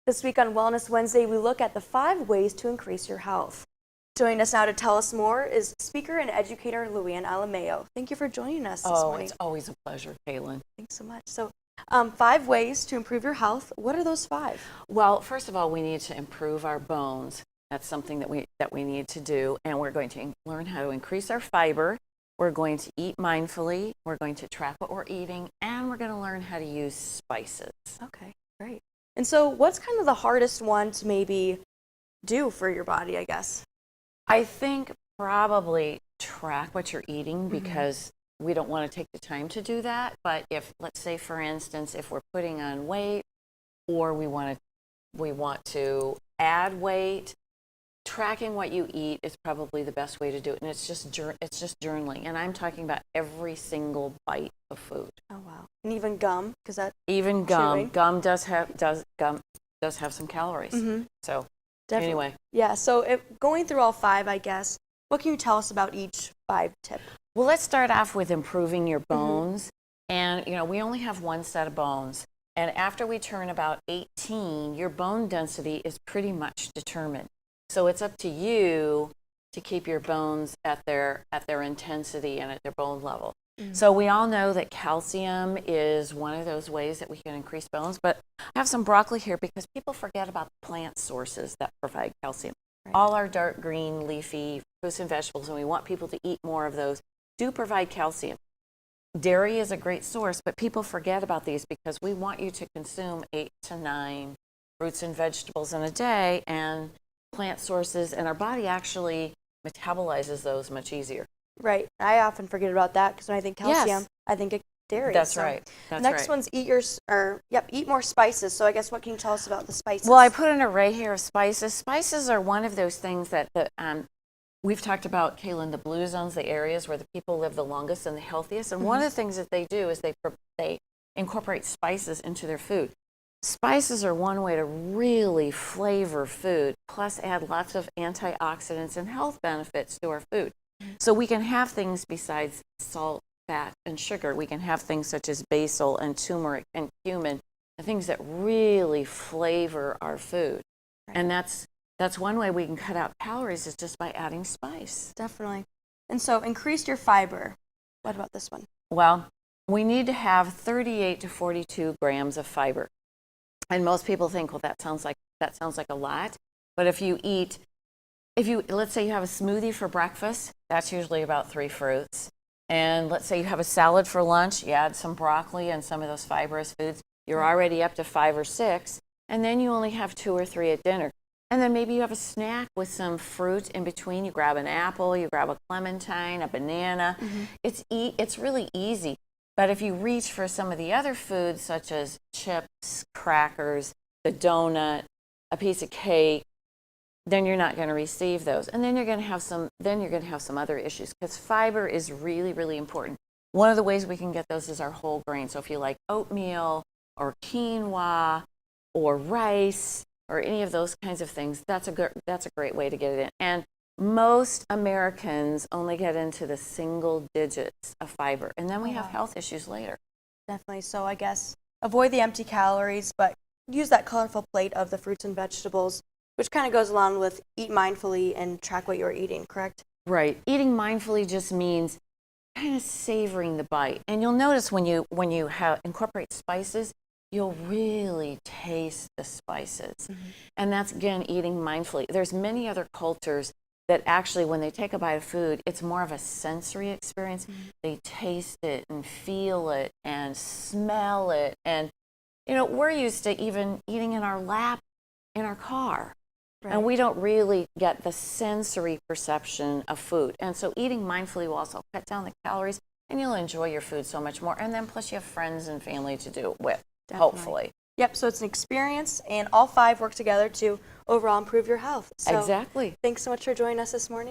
This week on Wellness Wednesday, we look at the 5 ways to increase your health. Joining us now to tell us more is speaker and educator Luann Alameo. Thank you for joining us this morning. It's always a pleasure, Kaylin. Thanks so much. So, 5 ways to improve your health. What are those 5? Well, first of all, we need to improve our bones. That's something that we need to do, and we're going to learn how to increase our fiber. We're going to eat mindfully. We're going to track what we're eating, and we're going to learn how to use spices. Okay, great. And so, what's kind of the hardest one to maybe do for your body, I guess? I think probably track what you're eating because we don't want to take the time to do that. But if, let's say, for instance, if we're putting on weight or we want to add weight, tracking what you eat is probably the best way to do it. And it's just journaling. And I'm talking about every single bite of food. Oh wow! And even gum, because that even gum does have some calories. So definitely. Anyway, yeah. So going through all 5, I guess, what can you tell us about each 5 tip? Well, let's start off with improving your bones. And we only have one set of bones. And after we turn about 18, your bone density is pretty much determined. So it's up to you to keep your bones at their intensity and at their bone level. So we all know that calcium is one of those ways that we can increase bones. But I have some broccoli here because people forget about the plant sources that provide calcium. Right. All our dark green leafy fruits and vegetables, and we want people to eat more of those, do provide calcium. Dairy is a great source, but people forget about these because we want you to consume 8 to 9 fruits and vegetables in a day, and plant sources, and our body actually metabolizes those much easier. Right. I often forget about that because when I think calcium, I think of dairy. That's right. Next one's eat more spices. So I guess what can you tell us about the spices? Well, I put an array here of spices. Spices are one of those things that we've talked about, Kaylin, the blue zones, the areas where the people live the longest and the healthiest. And one of the things that they do is they incorporate spices into their food. Spices are one way to really flavor food, plus add lots of antioxidants and health benefits to our food. So we can have things besides salt, fat, and sugar. We can have things such as basil and turmeric and cumin, and things that really flavor our food. Right. And that's one way we can cut out calories is just by adding spice. Definitely. And so increase your fiber. What about this one? Well, we need to have 38 to 42 grams of fiber. And most people think, well, that sounds like a lot. But let's say you have a smoothie for breakfast, that's usually about 3 fruits. And let's say you have a salad for lunch, you add some broccoli and some of those fibrous foods, you're already up to 5 or 6. And then you only have 2 or 3 at dinner. And then maybe you have a snack with some fruit in between. You grab an apple, you grab a clementine, a banana. It's really easy. But if you reach for some of the other foods, such as chips, crackers, the donut, a piece of cake, then you're not going to receive those. And then you're going to have some other issues because fiber is really, really important. One of the ways we can get those is our whole grain. So if you like oatmeal or quinoa or rice or any of those kinds of things, that's a great way to get it in. And most Americans only get into the single digits of fiber, and then we have health issues later. Definitely. So I guess avoid the empty calories, but use that colorful plate of the fruits and vegetables, which kind of goes along with eat mindfully and track what you're eating, correct? Right. Eating mindfully just means kind of savoring the bite. And you'll notice when you incorporate spices, you'll really taste the spices. And that's, again, eating mindfully. There's many other cultures that actually, when they take a bite of food, it's more of a sensory experience. They taste it and feel it and smell it. And, we're used to even eating in our lap in our car. Right. And we don't really get the sensory perception of food. And so eating mindfully will also cut down the calories, and you'll enjoy your food so much more. And then plus you have friends and family to do it with, hopefully. Yep, so it's an experience, and all 5 work together to overall improve your health. So exactly. Thanks so much for joining us this morning.